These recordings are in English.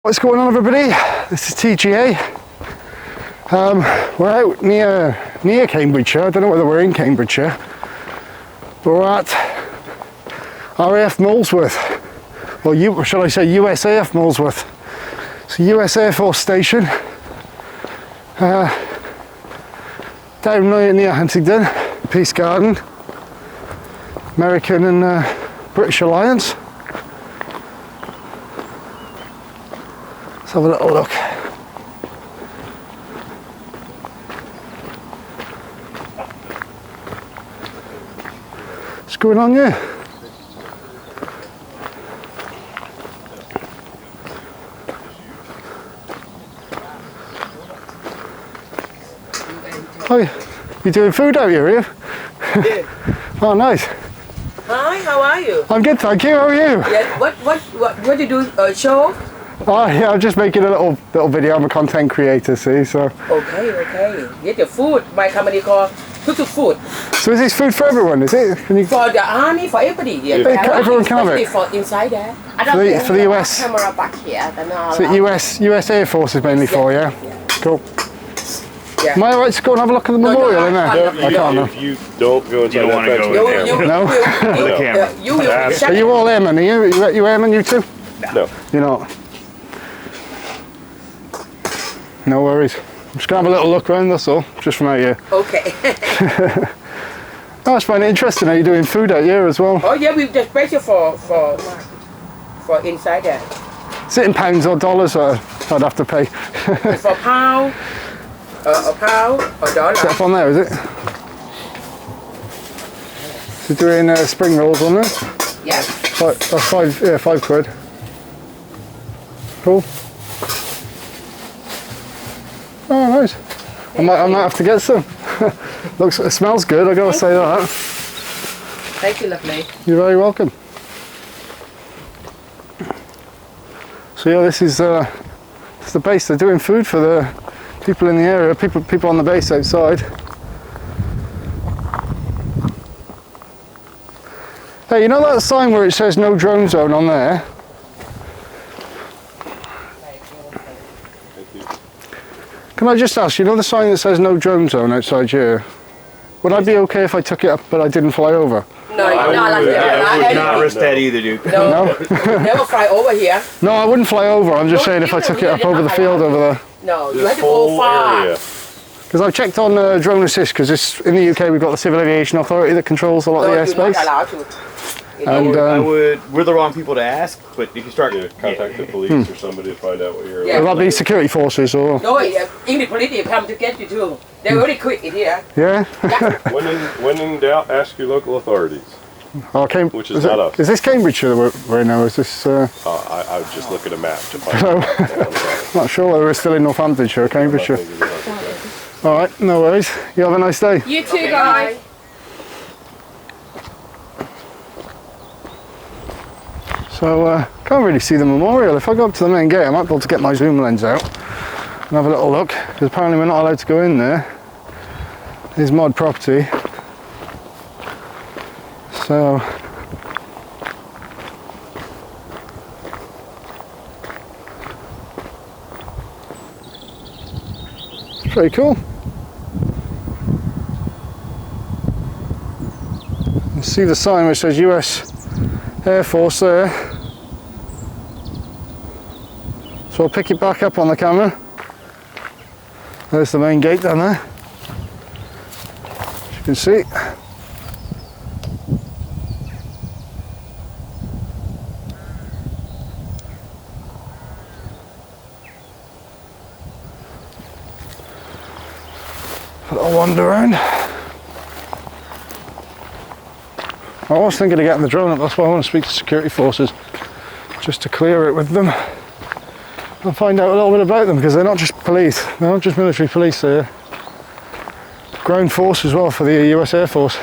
What's going on, everybody? This is TGA. We're out near Cambridgeshire. I don't know whether we're in Cambridgeshire, but we're at RAF Molesworth, or shall I say USAF Molesworth. It's a US Air Force station down near Huntingdon, Peace Garden, American and British Alliance. Let's have a little look. What's going on here? Oh, you doing food out here, are you? Yeah. Oh, nice. Hi, how are you? I'm good, thank you. How are you? Yeah, what do you do? Show? Oh yeah, I'm just making a little video. I'm a content creator, see, so. Okay. Get your food. My company called Cook to Food. So is this food for everyone, is it? Can you... For the army, for everybody. Yeah. Everyone can have it? For inside there. For the US? Camera back here. So US Air Forces mainly for, yeah? Cool. Yeah. Am I alright to go and have a look at the memorial in there? I can't know. If you don't go into don't want to go in there. No? Are you all airmen? Are you airmen, you two? No. You're not? No worries. I'm just going to have a little look around, that's all, just from out here. Okay. I just find it interesting how you're doing food out here as well. Oh yeah, we just special for inside there. Is it in pounds or dollars I'd have to pay? For pound, a pound, or dollar. Is that up on there, is it? So doing spring rolls on there? Yeah. Five quid. Cool. Oh, nice. I might have to get some. It smells good, I gotta say that. Thank you, lovely. You're very welcome. So yeah, this is the base. They're doing food for the people in the area, people on the base outside. Hey, you know that sign where it says no drone zone on there? Can I just ask, you know the sign that says no drone zone outside here? Would I be okay if I took it up but I didn't fly over? No, I would not risk that either, dude. No? Never fly over here. No, I wouldn't fly over. I'm just saying if I took it up over the field over there. No, you have to go far. Because I've checked on drone assist, because in the UK we've got the Civil Aviation Authority that controls a lot of the airspace. You're not allowed to. And we're the wrong people to ask, but if you start... Contact the police or somebody to find out what you're... Yeah. will that be security forces or? No, English police will come to get you too. They're really quick in here. Yeah. When in doubt, ask your local authorities. Which is not us. Is this Cambridgeshire that we're in now? Is this? I would just look at a map to find out. Not sure whether we're still in Northamptonshire or Cambridgeshire. All right, no worries. You have a nice day. You too, guys. So can't really see the memorial. If I go up to the main gate, I might be able to get my zoom lens out and have a little look, because apparently we're not allowed to go in there. It's mod property. So it's pretty cool. You see the sign which says US Air Force there. So I'll pick it back up on the camera. There's the main gate down there, as you can see. I'll wander around. I was thinking of getting the drone up, that's why I want to speak to Security Forces, just to clear it with them and find out a little bit about them, because they're not just police, they're not just military police, they're ground force as well for the US Air Force.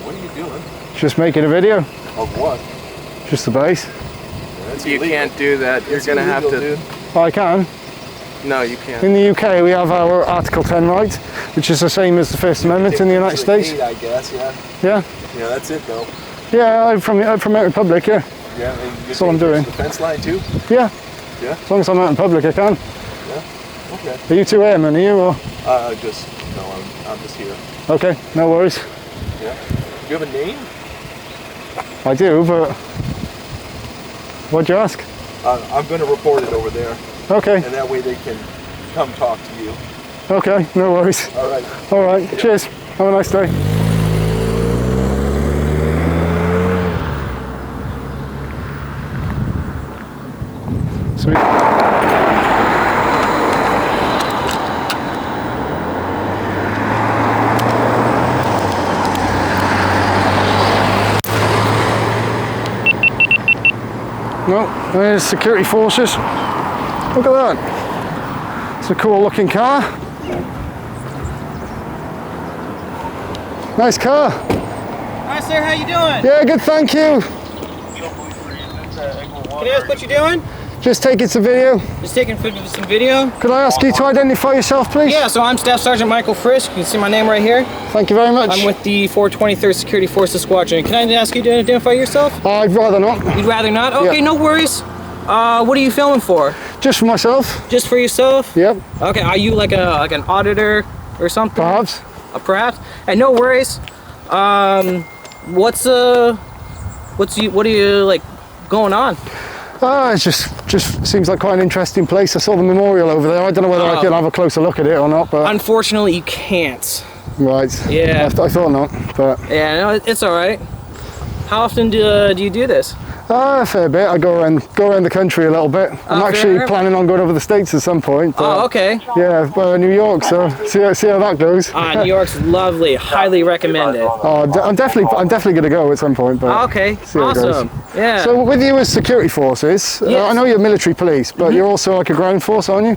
What do you doing? Just making a video. Of what? Just the base. That's You illegal. can't do that. You're It's gonna have illegal, to. Dude. Oh, I can. No, you can't. In the UK, we have our Article 10 right, which is the same as the First Amendment in the United States. I guess, yeah. Yeah. Yeah, that's it though. Yeah, I'm from out in public, yeah. Yeah, and you That's all I'm doing. The fence line too? Yeah. Yeah. As long as I'm out in public, I can. Okay. Are you two airmen, are you? Or? Just, no, I'm just here. Okay, no worries. Yeah. Do you have a name? I do, but what'd you ask? I'm going to report it over there, Okay, and that way they can come talk to you. okay, no worries. All right. All right, cheers. Have a nice day. Sweet. No, there's Security Forces. Look at that. It's a cool looking car. Nice car. Hi sir, how you doing? Yeah, good, thank you. Can I ask what you're doing? Just taking some video. Just taking some video. Could I ask you to identify yourself, please? Yeah, so I'm Staff Sergeant Michael Frisk. You can see my name right here. Thank you very much. I'm with the 423rd Security Forces Squadron. Can I ask you to identify yourself? I'd rather not. You'd rather not? Okay, Yeah. no worries. What are you filming for? Just for myself. Just for yourself? Yep, Okay, are you like an auditor or something? perhaps. Perhaps. And no worries. What are you like going on? It just seems like quite an interesting place. I saw the memorial over there. I don't know whether I can have a closer look at it or not, but Unfortunately, you can't. right. Yeah. I thought not, but Yeah, no, it's all right. How often do you do this? a fair bit. I go around the country a little bit. I'm actually fair. planning on going over the States at some point. but Oh, okay. Yeah, New York. So see how that goes. New York's lovely. Highly recommend it. I'm definitely going to go at some point. But Okay, see how it goes. awesome. Yeah. So with you as security forces, Yes. I know you're military police, but you're also like a ground force, aren't you?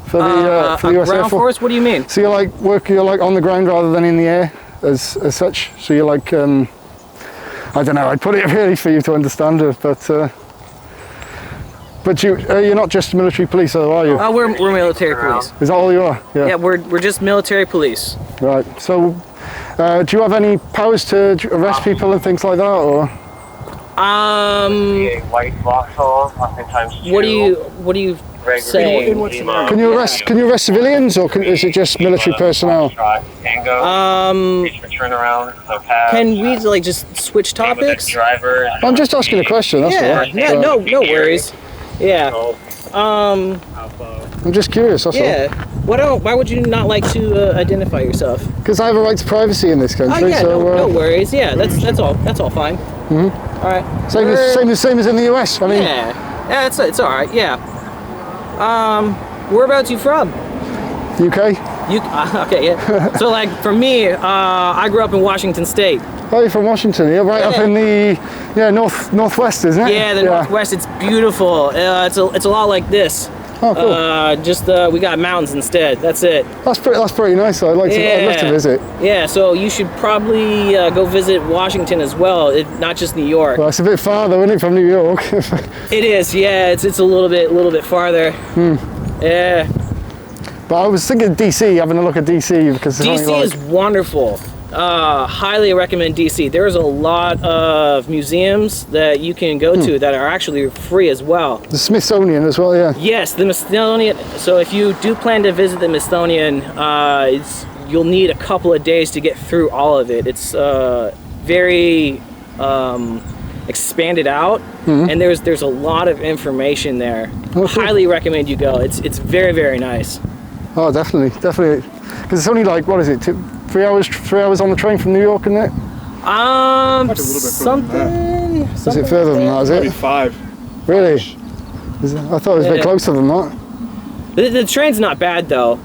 For the a USAF. ground force? What do you mean? So you're like on the ground rather than in the air as such. So you're like I don't know. I'd put it really for you to understand it, but you're not just military police, though, are you? We're military police. Is that all you are? Yeah, we're just military police. Right. So do you have any powers to arrest people and things like that, or? White Vauxhall, oftentimes What do you saying? Can you arrest civilians, or is it just military personnel? Turnaround, Can we like just switch topics? driver. I'm just asking a question. That's Yeah, all. yeah, no worries. Yeah. I'm just curious. That's Yeah. Why would you not like to identify yourself? Because I have a right to privacy in this Oh country. yeah, so no worries. Yeah, that's all fine. All right. same as in the US. I mean, Yeah, it's all right. Yeah. Whereabouts you from? UK. Okay, yeah. So like for me, I grew up in Washington State. Oh, you're from Washington. You're right up in the northwest, isn't it? Yeah, the Northwest. It's beautiful. It's a lot like this. Oh, cool. We got mountains instead. That's it. That's pretty nice. I'd love to visit. Yeah, so you should probably go visit Washington as well, not just New York. Well, it's a bit farther, isn't it, from New York? It is. Yeah, it's a little bit farther. Yeah. But I was thinking DC, having a look at DC because it's DC only is wonderful. Highly recommend DC. There's a lot of museums that you can go to that are actually free as well. the Smithsonian as well. Yeah. Yes, the Smithsonian. So if you do plan to visit the Smithsonian, you'll need a couple of days to get through all of it. It's very expanded out, and there's a lot of information there. Highly recommend you go. It's very, very nice. Oh, definitely. Because it's only like, what is it, 3 hours on the train from New York, isn't it? Something. Is it further than that? Is Maybe it 5. really? I thought it was a bit Yeah. closer than that. The train's not bad though.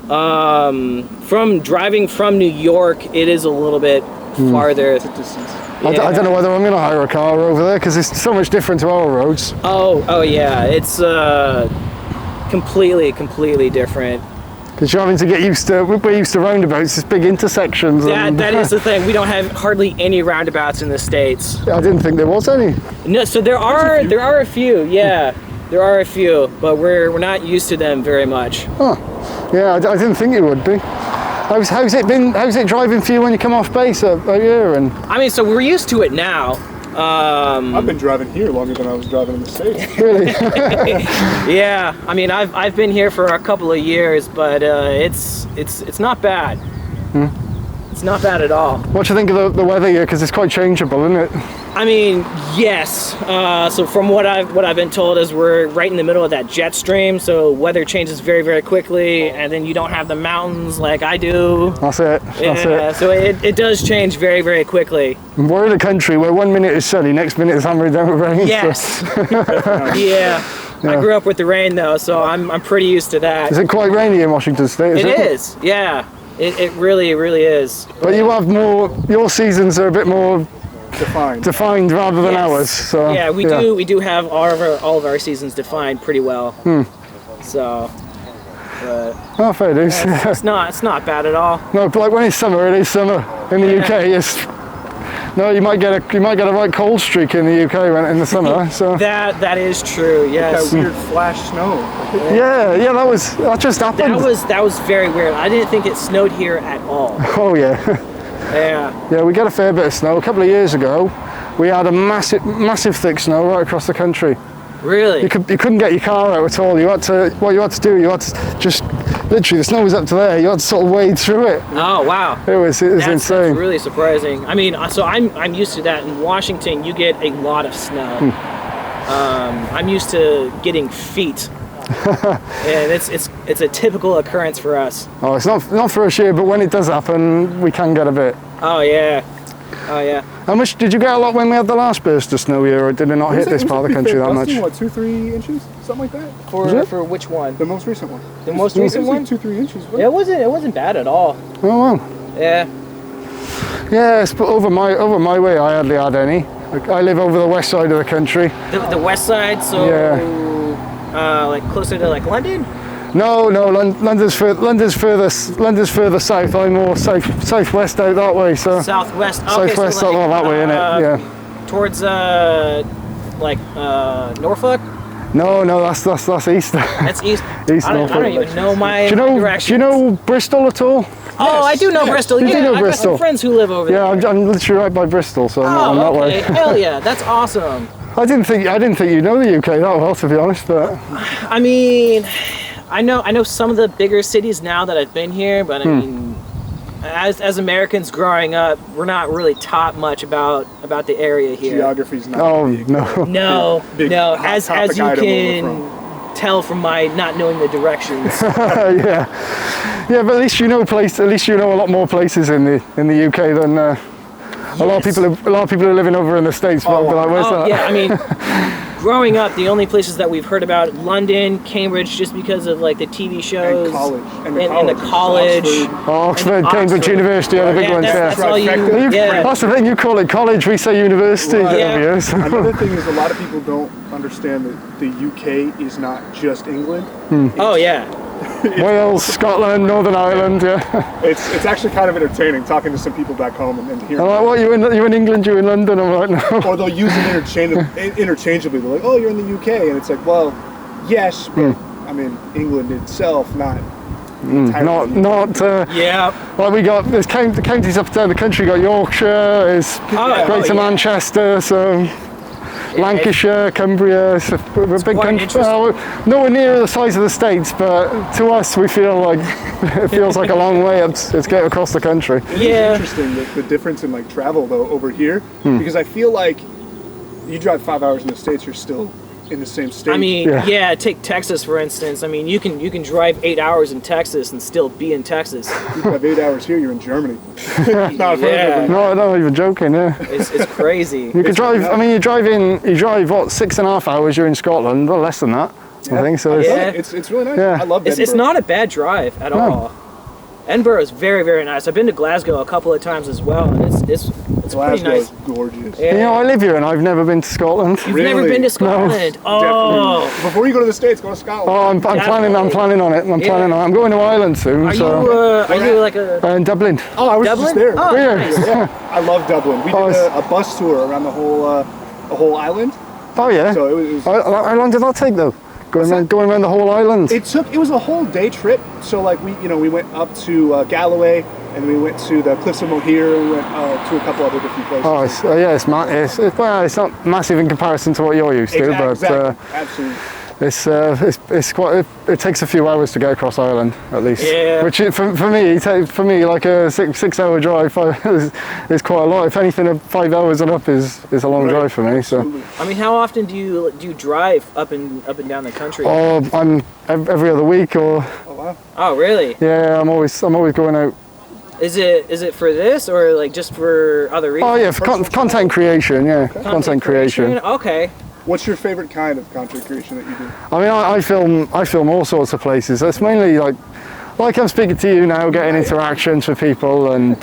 From driving from New York, it is a little bit farther. I don't know whether I'm going to hire a car over there because it's so much different to our roads. Oh yeah, it's completely different. Because you're having to get used to, we're used to roundabouts, there's big intersections. That is the thing. We don't have hardly any roundabouts in the States. I didn't think there was any. No, so there are a few. Yeah, there are a few, but we're not used to them very much. Huh. Yeah, I didn't think it would be. How's it driving for you when you come off base out here? And I mean, so we're used to it now. I've been driving here longer than I was driving in the States. really? Yeah, I mean, I've been here for a couple of years, but it's not bad. It's not bad at all. What do you think of the weather here? Because it's quite changeable, isn't it? I mean, yes. So from what I've been told is we're right in the middle of that jet stream, so weather changes very, very quickly, and then you don't have the mountains like I do. That's it. That's Yeah, it. so it does change very, very quickly. We're in a country where 1 minute is sunny, next minute is hammering down with rain. Yes. Yeah. I grew up with the rain though, so I'm pretty used to that. Is it quite rainy in Washington State? It is. Yeah. It really, really is. But you have more. Your seasons are a bit more defined rather than Yes. ours. So Yeah, we do have all of our seasons defined pretty well. So, but Oh, fair dues. it's not bad at all. No, but like when it's summer, it is summer. In the UK, it's no. You might get a right cold streak in the UK when in the summer. So That is true. Yes. That weird flash snow. yeah, that just happened. That was very weird. I didn't think it snowed here at all. Oh yeah. Yeah. Yeah, we got a fair bit of snow. A couple of years ago, we had a massive thick snow right across the country. Really? You couldn't get your car out at all. What you had to do, you had to just literally, the snow was up to there. You had to sort of wade through it. Oh wow. It was insane. That's really surprising. I mean, so I'm used to that. In Washington, you get a lot of snow. I'm used to getting feet. And it's a typical occurrence for us. Oh, it's not for us here, but when it does happen, we can get a bit. Oh yeah. Oh yeah. How much did you get a lot when we had the last burst of snow here, or did it not hit this part of the country that much? What, 2-3 inches, something like that? For which one? The most recent one. The most recent It one? was like 2-3 inches. Wasn't It wasn't bad at all. Oh wow. Yeah. Yes, but over my way, I hardly had any. I live over the west side of the country. The west side, so Yeah. like closer to like London. No, London's further south. I'm more southwest out that way. So Southwest. Okay, southwest, so all that way, innit? Yeah. Towards Norfolk. No, that's east. That's east. East I don't Norfolk. even know my Do you directions. know Bristol at all? Oh, I do know Bristol. You do Yeah, know I've got some Bristol. friends who live over Yeah, there. I'm literally right by Bristol, so I'm that Oh, way. okay. Hell yeah, that's awesome. I didn't think you know the UK that well, to be honest. But I mean, I know some of the bigger cities now that I've been here, but I mean, as Americans growing up, we're not really taught much about the area here. Geography's not big. no. No, Big no. hot As topic you item can over tell from my not knowing the directions. Yeah, but at least you know a lot more places in the UK than a lot of people are living over in the States. But like, where's that? Yeah, I mean, growing up, the only places that we've heard about, London, Cambridge, just because of like the TV shows. And college. And the college. Oxford. Oxford, And Cambridge Oxford. University are the big ones. That's all you. Trifecta. Yeah. That's the thing. You call it college, we say university. Right. Yeah. Over here, so. Another thing is a lot of people don't understand that the UK is not just England. Oh yeah. Wales, Scotland, Northern Ireland. Yeah. It's actually kind of entertaining talking to some people back home and hearing. I'm like, what? You in England? You in London? I'm like, no. Or they'll use it interchangeably. They're like, "Oh, you're in the UK," and it's like, "Well, yes, but I mean, England itself, not." Not. Yeah. Well, we got there's the counties up down the country. Got Yorkshire, is Greater Manchester, so Lancashire, Cumbria. So we're a big quite country. Well, nowhere near the size of the States, but to us, we feel like it feels like a long way up to get across the country. It Yeah. is interesting the difference in like travel though over here because I feel like you drive 5 hours in the States, you're still in the same state. I mean, Yeah. yeah. Take Texas for instance. I mean, you can drive 8 hours in Texas and still be in Texas. you drive 8 hours here, you're in Germany. Not Yeah. No, not even joking. Yeah. It's crazy. You could drive. I mean, you drive what 6.5 hours. You're in Scotland, or less than that. I think so. It's, Yeah. It's really nice. Yeah. I love It's Edinburgh. not a bad drive at all. Edinburgh is very, very nice. I've been to Glasgow a couple of times as well, and it's It's pretty Glasgow nice. is gorgeous. Yeah. You know, I live here and I've never been to Scotland. You've never Really? been to Scotland? Oh. Definitely. Before you go to the States, go to Scotland. Oh, I'm planning on it. I'm going to Ireland soon. Are so. you like a In Dublin. Oh, I was Dublin? just there. Oh, Yeah. nice. Yeah, I love Dublin. We did a bus tour around the whole island. Oh yeah. So it was. How long did that take though? Going around the whole island. It was a whole day trip. So like we went up to Galloway, and we went to the Cliffs of Moher, and we went to a couple other different places. It's not massive in comparison to what you're used to, but Exactly. Absolutely. it's quite. It takes a few hours to get across Ireland, at least. Yeah. Which for me, like a 6-hour drive is quite a lot. If anything, 5 hours and up is a long drive for me. So. I mean, how often do you drive up and down the country? Oh, I'm every other week, or Oh wow. Oh, really? yeah, I'm always going out. Is it for this or like just for other reasons? Oh yeah, for content creation. Yeah, content creation. Okay. What's your favorite kind of content creation that you do? I mean, I film all sorts of places. It's mainly like I'm speaking to you now, getting interactions with people, and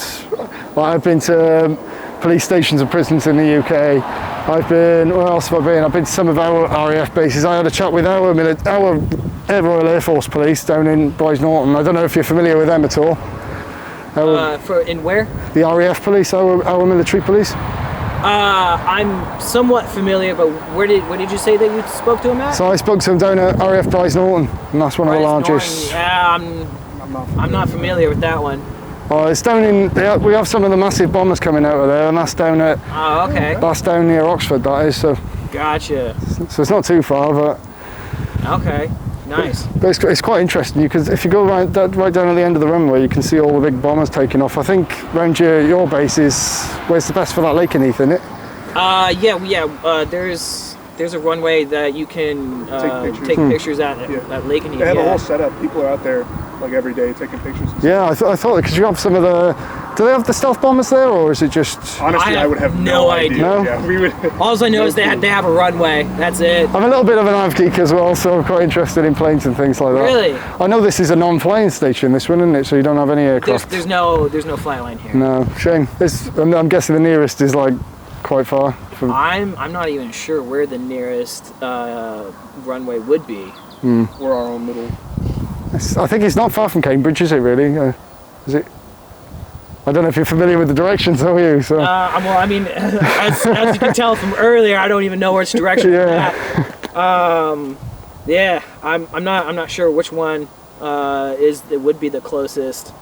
I've been to police stations and prisons in the UK. Where else have I been? I've been to some of our RAF bases. I had a chat with our Royal Air Force Police down in Brize Norton. I don't know if you're familiar with them at all. In where? The RAF Police, our military police. I'm somewhat familiar, but where did you say that you spoke to him at? So I spoke to him down at RAF Brize Norton, and that's one of the Brize largest. Norton. Yeah, I'm not familiar with that one. Oh, it's down in. We have some of the massive bombers coming out of there, and that's down at. Oh, okay. That's down near Oxford. That is. So Gotcha. it's not too far, but Okay. Nice. it's quite interesting. If you go right down at the end of the runway, you can see all the big bombers taking off. I think round your base is where's the best for that Lakenheath, isn't it? There's a runway that you can take pictures at Lakenheath. They have a whole setup. People are out there like every day taking pictures. And Yeah, I thought because you have some of the. Do they have the stealth bombers there, or is it just? Honestly, I would have no idea. No? Yeah, we would. All I know is they have a runway. That's it. I'm a little bit of an av geek as well, so I'm quite interested in planes and things like that. Really? I know this is a non-flying station, this one, isn't it? So you don't have any aircraft. There's no flight line here. No, shame. I'm guessing the nearest is like quite far from. I'm not even sure where the nearest runway would be. We're our own little. I think it's not far from Cambridge, is it really? Is it? I don't know if you're familiar with the directions, are you? So. Well, I mean, as you can tell from earlier, I don't even know which direction Yeah. it's at. Yeah, I'm not sure which one would be the closest.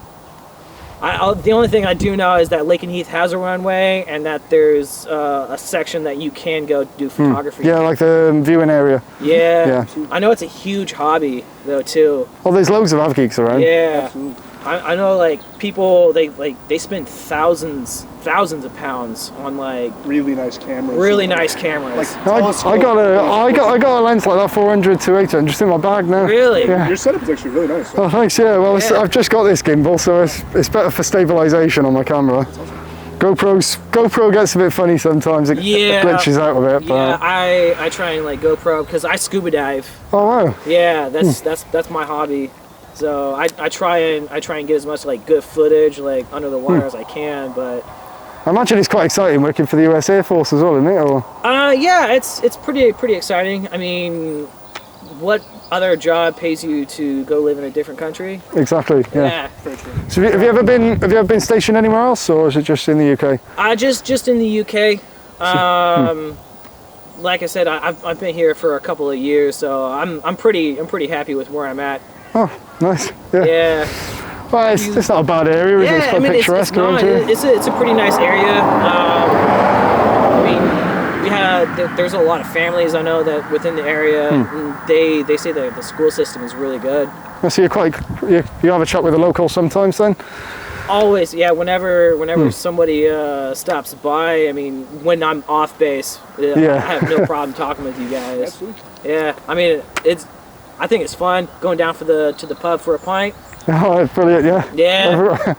The only thing I do know is that Lakenheath has a runway, and that there's a section that you can go do photography. Yeah, like the viewing area. Yeah. I know it's a huge hobby though too. Well, there's loads of av geeks around. Yeah. I know like people they spend thousands of pounds on like Really nice cameras. really nice cameras. Like I got a lens like that 400 to 800 just in my bag now. Really? Yeah. Your setup is actually really nice. Oh, thanks. Yeah. Well, Yeah. I've just got this gimbal, so it's better for stabilization on my camera. GoPro gets a bit funny sometimes. It glitches out a bit. Yeah, But I try and like GoPro because I scuba dive. oh wow. Yeah, that's my hobby. So I try and get as much like good footage like under the water as I can, but I imagine it's quite exciting working for the US Air Force as well, isn't it? Or yeah, it's pretty exciting. I mean, what other job pays you to go live in a different country? exactly. Yeah. Yeah. So have you ever been stationed anywhere else, or is it just in the UK? Just in the UK. Like I said, I've been here for a couple of years, so I'm pretty happy with where I'm at. Oh, nice. Yeah. Yeah. Well, it's not a bad area, is it? It's Yeah, I quite mean, picturesque around here. it's a pretty nice area. I mean, there's a lot of families I know that within the area. And they say that the school system is really good. So you have a chat with the locals sometimes then? Always, yeah. Whenever somebody stops by, I mean, when I'm off base, I have no problem talking with you guys. Absolutely. Yeah, I mean, I think it's fun going down to the pub for a pint. Oh, brilliant, yeah. Yeah.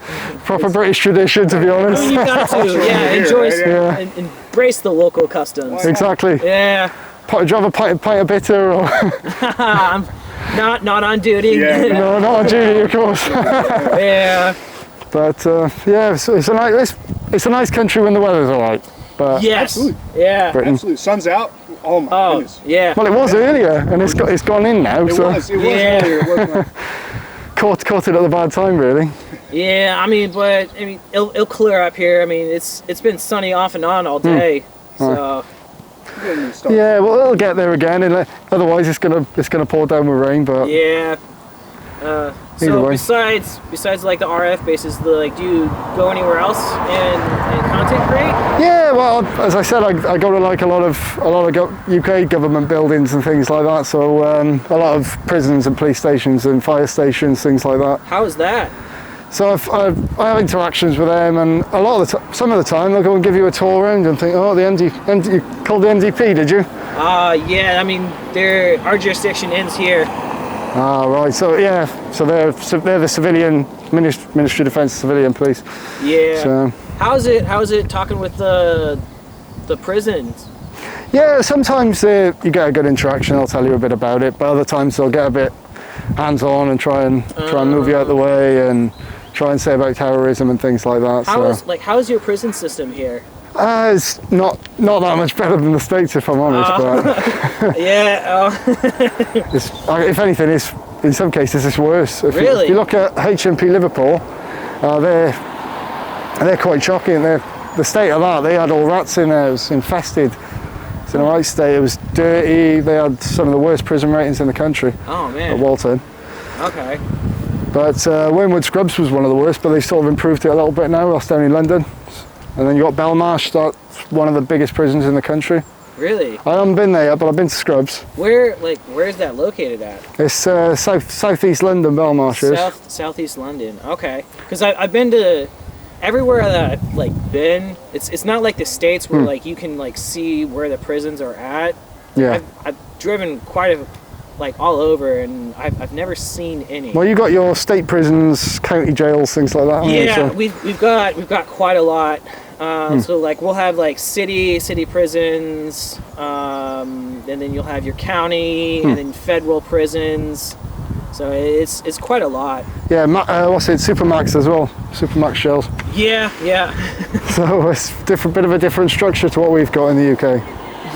Proper British tradition, to be I honest. mean, you got to, yeah, embrace the local customs. Exactly. Yeah. Do you have a pint of bitter? Or? I'm not on duty. Yeah. No, not on duty, of course. Yeah. But yeah, it's a nice country when the weather's all right. But Yes. Absolutely. Yeah. Britain. Absolutely. Sun's out. Oh my Oh, goodness. yeah. Well, it was earlier, and it's gone in now. It So was Yeah. earlier. It was not. caught it at the bad time, really. Yeah, I mean, it'll clear up here. I mean, it's been sunny off and on all day. So Getting started. Yeah, well, it'll get there again, and otherwise it's gonna pour down with rain. But yeah. Either So way. besides like the RAF bases, like, do you go anywhere else and content create? yeah, well, as I said, I go to like a lot of UK government buildings and things like that. So a lot of prisons and police stations and fire stations, things like that. How is that? So I have interactions with them, and a lot of the some of the time they'll go and give you a tour around and think, oh, the you called the NDP, did you? Yeah, I mean, our jurisdiction ends here. Ah, right. So yeah, so they're the civilian Ministry of Defence civilian police. Yeah. So How's it talking with the prisons? yeah, sometimes you get a good interaction. They'll tell you a bit about it, but other times they'll get a bit hands-on and try and move you out the way and try and say about terrorism and things like that. How's your prison system here? It's not that much better than the States, if I'm honest. But Yeah. if anything, in some cases it's worse. Really? If you look at HMP Liverpool, they're quite shocking. The state of that, they had all rats in there. It was infested. It's in a right state. It was dirty. They had some of the worst prison ratings in the country Oh at man. Walton. Okay. But Wormwood Scrubs was one of the worst, but they've sort of improved it a little bit now. That's down in London. And then you got Belmarsh, that's one of the biggest prisons in the country. Really? I haven't been there yet, but I've been to Scrubs. Where's that located at? It's southeast London, Belmarsh is. Southeast London. Okay. Because I've been to everywhere that I've like been. It's not like the States where like you can like see where the prisons are at. Yeah. I've driven like all over, and I've never seen any. Well, you got your state prisons, county jails, things like that. haven't you? Yeah, So- we've got quite a lot. So like we'll have like city prisons, and then you'll have your county, and then federal prisons. So it's quite a lot. Yeah, Supermax as well. Supermax shells. Yeah. So it's bit of a different structure to what we've got in the UK.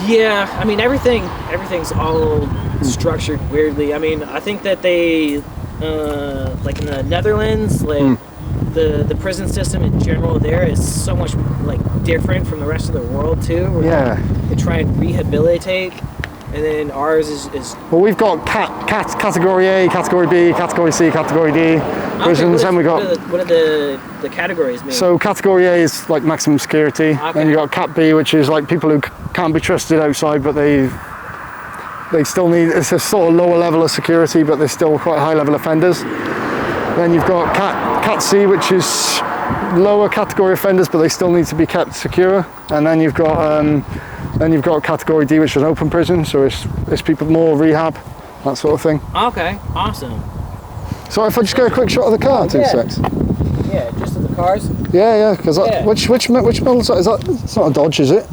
Yeah, I mean everything's all structured weirdly. I mean, I think that they like in the Netherlands, like the prison system in general there is so much like different from the rest of the world too. Where Yeah. they try and rehabilitate, and then ours is Well, we've got category A, category B, category C, category D prisons, and we got. what are the categories mean? So category A is like maximum security, Okay. then you got Cat B, which is like people who can't be trusted outside, but they still need. It's a sort of lower level of security, but they're still quite high level offenders. Then you've got Cat C, which is lower category offenders, but they still need to be kept secure. And then you've got category D, which is an open prison, so it's people more rehab, that sort of thing. Okay, awesome. So if I just get a quick shot of the car, two Yeah. secs. Yeah, just of the cars. Yeah, because Yeah. which model is that? Is that? It's not a Dodge, is it?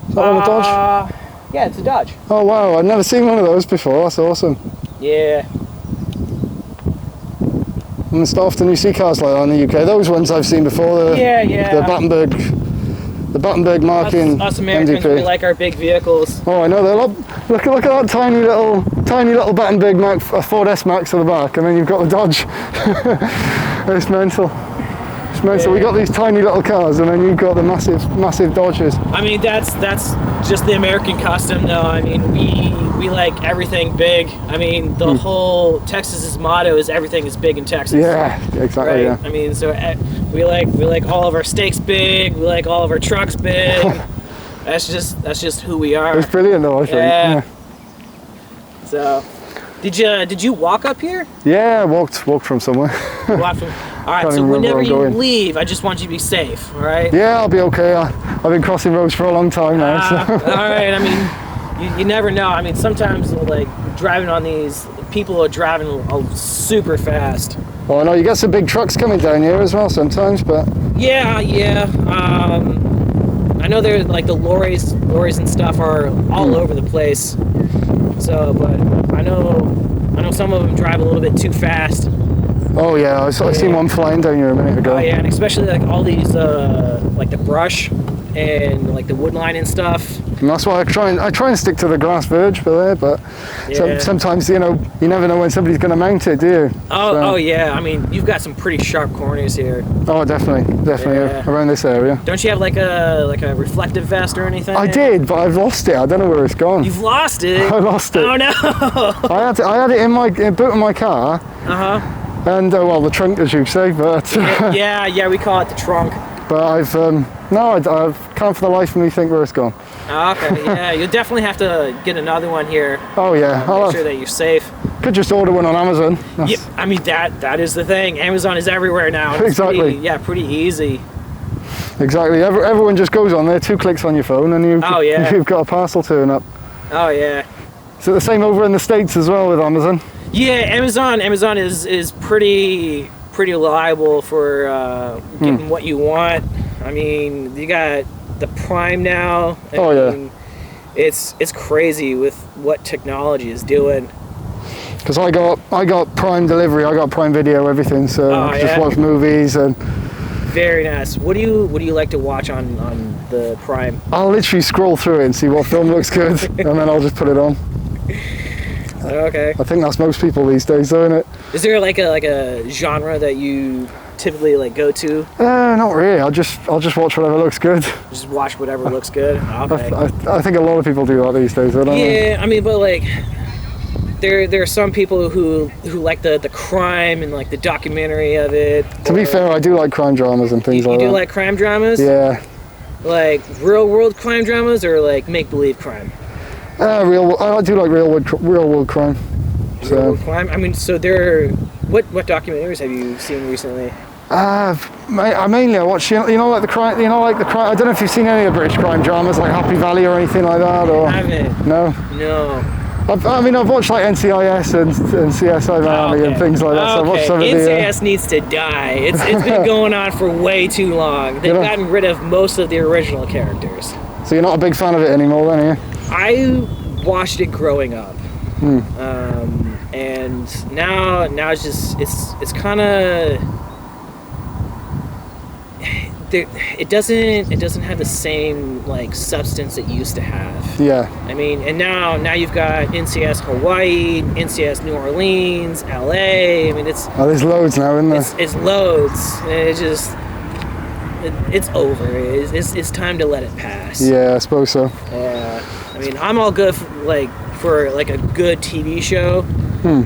Is that one a Dodge? Yeah, it's a Dodge. Oh wow, I've never seen one of those before. That's awesome. Yeah. And it's not often you see cars like that in the UK. Those ones I've seen before. Yeah. The Battenberg marking Us Americans, MDP. we like our big vehicles. Oh, I know. They're look at that tiny little Battenberg Mac, a Ford S-Max at the back, and then you've got the Dodge. It's mental. It's mental. We got these tiny little cars, and then you've got the massive Dodges. I mean, that's just the American custom, though. I mean, we like everything big. I mean, the whole Texas's motto is everything is big in Texas. Yeah, exactly. Right. Yeah. I mean, so we like all of our steaks big. We like all of our trucks big. That's just who we are. It's brilliant, though. I think. Yeah. So, did you walk up here? Yeah, I walked from somewhere. Walk from. All right. Can't So even remember whenever where I'm you going. leave, I just want you to be safe. All right. Yeah, I'll be okay. I've been crossing roads for a long time now. So. All right. I mean, you never know. I mean, sometimes like driving on these, people are driving super fast. Well, I know you get some big trucks coming down here as well sometimes, but Yeah. I know there's like the lorries and stuff are all over the place. So, but I know some of them drive a little bit too fast. Oh yeah, I seen one flying down here a minute ago. Oh yeah, and especially like all these like the brush and like the wood line and stuff. And that's why I try and stick to the grass verge for there, but Yeah. sometimes you never know when somebody's going to mount it, do you? Oh yeah, I mean you've got some pretty sharp corners here. Oh definitely Yeah. around this area. Don't you have like a reflective vest or anything? I did, but I've lost it. I don't know where it's gone. You've lost it. I lost it. Oh no. I had it in my boot of my car, and well, the trunk, as you say, but yeah, we call it the trunk. but I've I can't for the life of me think where it's gone. Oh, okay, yeah, you'll definitely have to get another one here. Oh yeah, Make sure that you're safe. could just order one on Amazon. Yeah, I mean that is the thing. Amazon is everywhere now. It's Exactly. pretty easy. Exactly. Everyone just goes on there, 2 clicks on your phone, and you've got a parcel turn up. Oh yeah. So the same over in the States as well with Amazon. Yeah, Amazon is pretty reliable for getting what you want. I mean, you got the Prime now. Oh, yeah. It's crazy with what technology is doing. Because I got Prime delivery, I got Prime Video, everything. So I just watch movies and. Very nice. What do you like to watch on the Prime? I'll literally scroll through it and see what film looks good, and then I'll just put it on. Okay. I think that's most people these days, though, isn't it? Is there like a genre that you typically like go to? Not really. I'll just watch whatever looks good. Just watch whatever looks good. Okay. I think a lot of people do that these days. Don't they? Yeah, I mean, but like, there are some people who like the crime and like the documentary of it. To be fair, I do like crime dramas and things like that. You do like crime dramas? Yeah. Like real world crime dramas or like make believe crime? I do like real world crime. So. Real world crime. I mean, so what documentaries have you seen recently? I mainly watch like the crime. I don't know if you've seen any of the British crime dramas like Happy Valley or anything like that. Or I haven't. No. I've watched like NCIS and CSI Miami and things like that. So I've watched some of NCIS needs to die. It's been going on for way too long. They've gotten rid of most of the original characters. So you're not a big fan of it anymore, then, are you? I watched it growing up, and now it's just it's kind of it doesn't have the same like substance it used to have. Yeah. I mean, and now you've got NCS Hawaii, NCS New Orleans, LA. I mean, there's loads now, isn't there? It's loads. And it's over. It's time to let it pass. Yeah, I suppose so. I mean, I'm all good for a good TV show,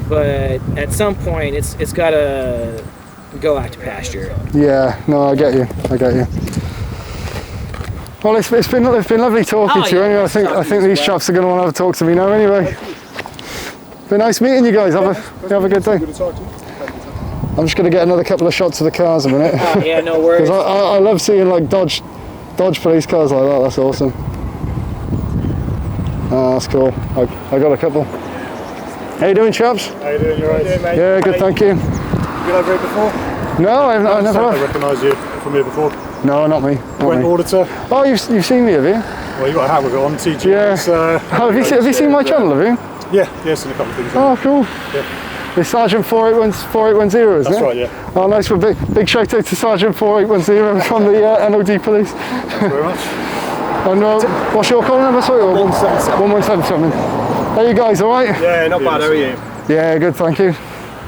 but at some point it's gotta go out to pasture. Yeah, no, I get you. Well, it's been lovely talking to you. Anyway, I think these chaps are going to want to have a talk to me now. Anyway, been nice meeting you guys. Have a good day. Good to talk to you. I'm just going to get another couple of shots of the cars a minute. Oh, yeah, no worries. Because I love seeing like Dodge police cars like that. That's awesome. That's cool. I got a couple. How you doing, chaps? How you doing? You alright? Yeah, good, thank you. You been over here before? No, I never I have. recognise you from here before. No, not me. Went auditor. Oh, you've seen me, have you? Well, you got a hat with it on, TG. Yeah. Have you seen my channel, have you? Yeah, seen a couple of things. Oh, cool. Yeah. It's Sergeant 4810, isn't it? That's right, yeah. Oh, nice. Well, big shout out to Sergeant 4810 from the NOD Police. Thanks very much. And what's your call number? Sorry, 1177. How you guys, all right? Yeah, not bad. How are you? Yeah, good, thank you.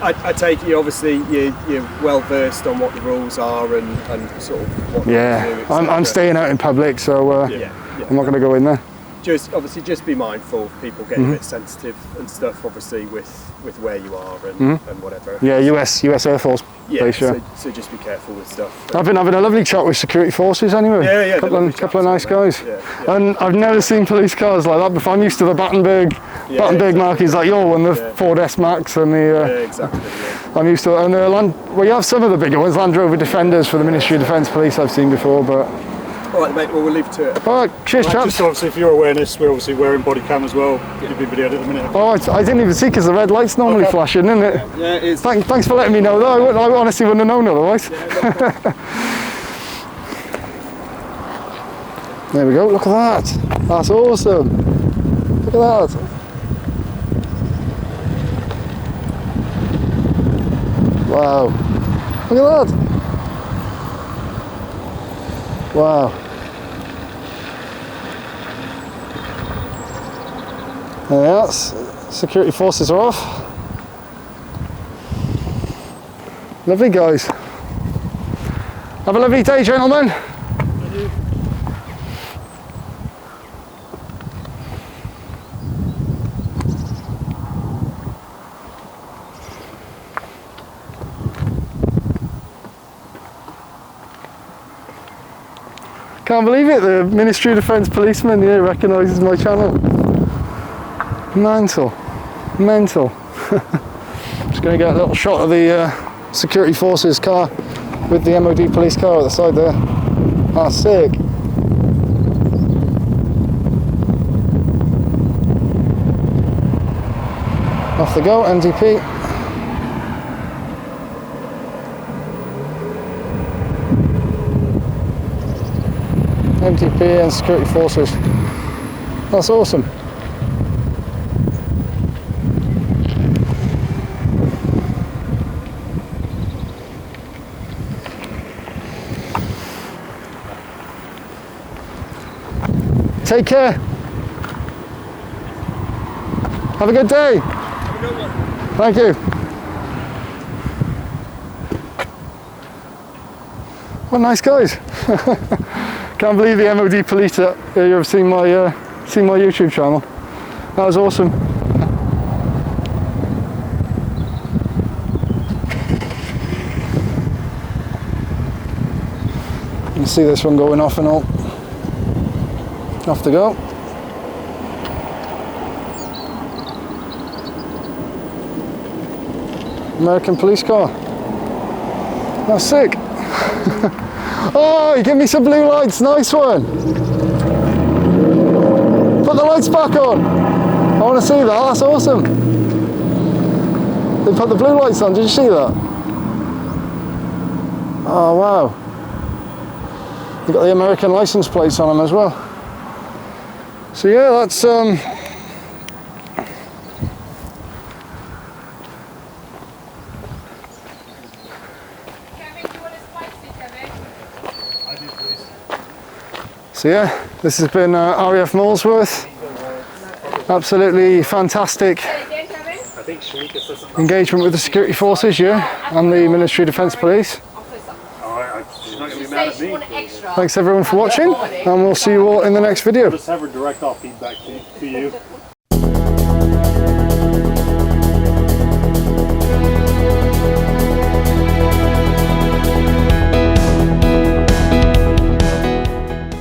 I take it obviously you're well versed on what the rules are and sort of what Yeah, you do, I'm staying out in public, so I'm not going to go in there. Just be mindful of people getting a bit sensitive and stuff, obviously with where you are and whatever. Yeah, US Air Force base, so just be careful with stuff. I've been having a lovely chat with Security Forces anyway. Yeah, couple of nice guys. Yeah. And I've never seen police cars like that before. I'm used to the Battenberg markings like your one, the Ford S Max and the. Yeah, exactly. Yeah. I'm used to it. And you have some of the bigger ones, Land Rover Defenders for the Ministry of Defence Police I've seen before, but. All right, mate. Well, we'll leave it to it. All right, cheers, chaps. Just obviously for your awareness, we're obviously wearing body cam as well. You've been videoed at the minute. Oh, I didn't even see because the red light's normally flashing, isn't it? Yeah, it is. Thanks for letting me know though. I honestly wouldn't have known otherwise. There we go. Look at that. That's awesome. Look at that. Wow. Look at that. Wow. There we are. Security forces are off. Lovely, guys. Have a lovely day, gentlemen. Can't believe it, the Ministry of Defence policeman here recognises my channel. Mental. Mental. Just going to get a little shot of the Security Forces car with the MOD police car at the side there. Ah, sick. Off they go, MDP. MDP and Security Forces. That's awesome. Take care. Have a good day. Have a good one. Thank you. What nice guys. Can't believe the MOD police that you've seen my YouTube channel. That was awesome. You can see this one going off and all. Off to go. American police car. That's sick. Oh, you give me some blue lights, nice one. Put the lights back on. I want to see that, that's awesome. They put the blue lights on, did you see that? Oh wow. They've got the American license plates on them as well. So yeah, that's Kevin, do you want a spicy, Kevin? I do, please. So yeah, this has been RAF Molesworth. Absolutely fantastic Again, Kevin? I think Shanika says something. engagement with the Security Forces, yeah, and the Ministry of Defence Police. She's not going to be mad at me. Thanks everyone for watching, and we'll see you all in the next video. Just have her direct off feedback to you.